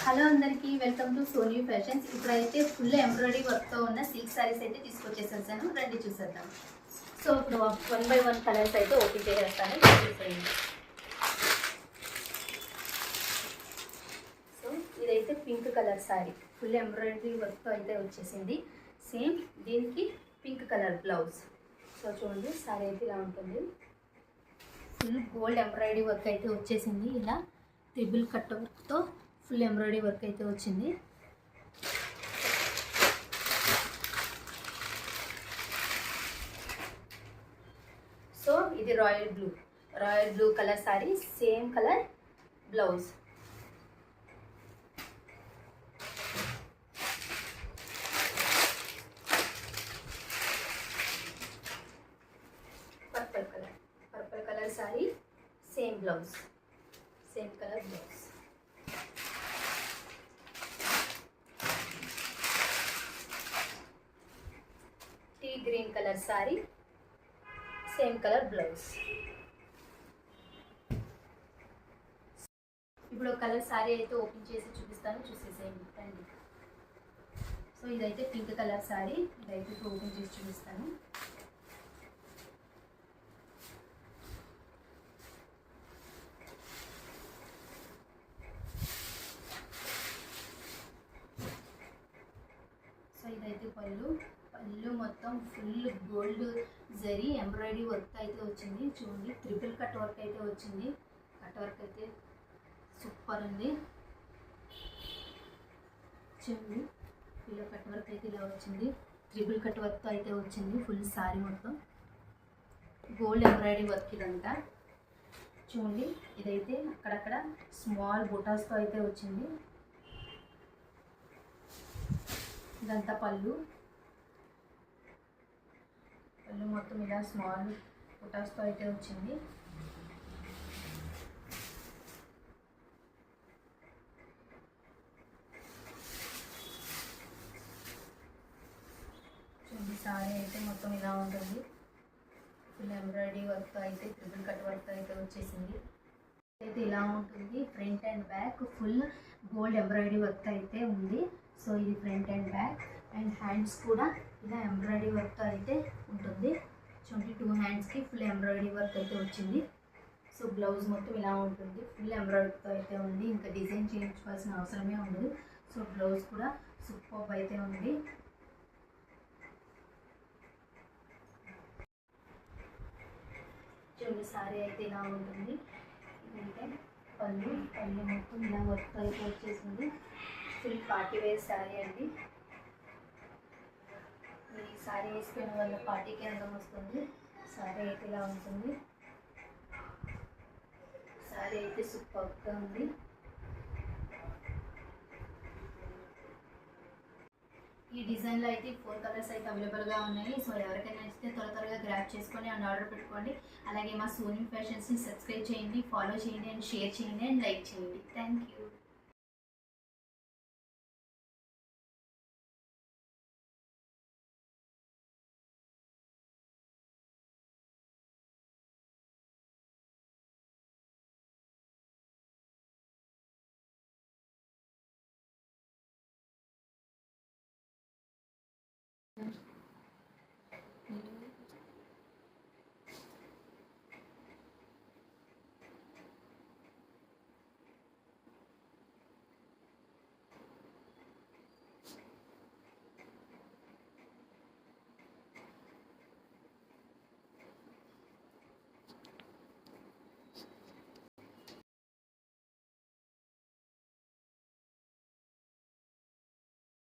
Hello అందరికీ welcome to Sony fashions. ఇప్పుడైతే full embroidery వర్క్తో ఉన్న సిల్క్ సారీస్ అయితే తీసుకొచ్చేసేసాను, రండి చూసేద్దాం. సో ఇప్పుడు 1 by 1 కలర్స్ అయితే ఓపెన్ చేసేస్తాను, చూసేయండి. సో ఇదైతే pink colour sorry, full embroidery వర్క్తో అయితే వచ్చేసింది. సేమ్ దీనికి పింక్ కలర్ బ్లౌజ్. సో చూడండి, సారీ అయితే ఇలా ఉంటుంది. ఫుల్ గోల్డ్ ఎంబ్రాయిడరీ వర్క్ అయితే వచ్చేసింది. ఇలా ట్రిబుల్ కట్ వర్క్తో ఫుల్ ఎంబ్రాయిడరీ వర్క్ అయితే వచ్చింది. సో ఇది royal blue colour sari, same colour blouse. Purple colour sari, same blouse, same colour blouse. Tea green colour sari, same colour blouse. ఇప్పుడు కలర్ సారీ అయితే ఓపెన్ చేసి చూపిస్తాను, చూసేసేయండి రండి. సో ఇదైతే పింక్ కలర్ సారీ, ఇదైతే ఓపెన్ చేసి చూపిస్తాను. సో ఇదైతే పళ్ళు మొత్తం full gold zari embroidery work అయితే వచ్చింది. చూడండి, ట్రిపుల్ కట్ వర్క్ అయితే వచ్చింది. కట్ వర్క్ అయితే సూపర్ ఉంది. చూడండి, ఇలా కట్ వర్క్ అయితే ఇలా వచ్చింది. ట్రిపుల్ కట్ వర్క్తో అయితే వచ్చింది. ఫుల్ సారీ మొత్తం గోల్డ్ ఎంబ్రాయిడరీ వర్క్ ఇదంతా. చూడండి, ఇదైతే అక్కడక్కడ స్మాల్ బుటాస్తో అయితే వచ్చింది. ఇదంతా పళ్ళు మొత్తం ఇలా స్మాల్ బుటాస్తో అయితే వచ్చింది. చూడండి, సారీ అయితే మొత్తం ఇలా ఉంటుంది. ఫుల్ ఎంబ్రాయిడరీ వర్క్ అయితే ట్రిపుల్ కట్ వర్క్ అయితే వచ్చేసింది. అయితే ఇలా ఉంటుంది. Front and back full gold embroidery work అయితే ఉంది. సో ఇది front and back. And hands కూడా ఇలా ఎంబ్రాయిడరీ వర్క్తో అయితే ఉంటుంది. చూడండి, 2 హ్యాండ్స్కి ఫుల్ ఎంబ్రాయిడరీ వర్క్ అయితే వచ్చింది. సో బ్లౌజ్ మొత్తం ఇలా ఉంటుంది. ఫుల్ ఎంబ్రాయిడరీతో అయితే ఉంది. ఇంకా డిజైన్ చేయించుకోవాల్సిన అవసరమే ఉండదు. సో బ్లౌజ్ కూడా సూపర్ అయితే ఉంది. చూడండి, సారీ అయితే ఇలా ఉంటుంది. ఇదంటే పళ్ళు మొత్తం ఇలా వర్క్ అయితే వచ్చేసింది. ఫుల్ పార్టీ వేర్ సారీ అండి. ఈ సారీ వేసుకునే వల్ల పార్టీకి అందం వస్తుంది. సారీ అయితే ఇలా ఉంటుంది. సారీ అయితే సూపర్గా ఉంది. ఈ డిజైన్లో అయితే 4 కలర్స్ అయితే అవైలబుల్గా ఉన్నాయి. సో ఎవరికైనా నచ్చితే త్వరగా గ్రాప్ చేసుకొని అండ్ ఆర్డర్ పెట్టుకోండి. అలాగే మా సోనీ ఫ్యాషన్స్ని సబ్స్క్రైబ్ చేయండి, ఫాలో చేయండి అండ్ షేర్ చేయండి అండ్ లైక్ చేయండి. Thank you.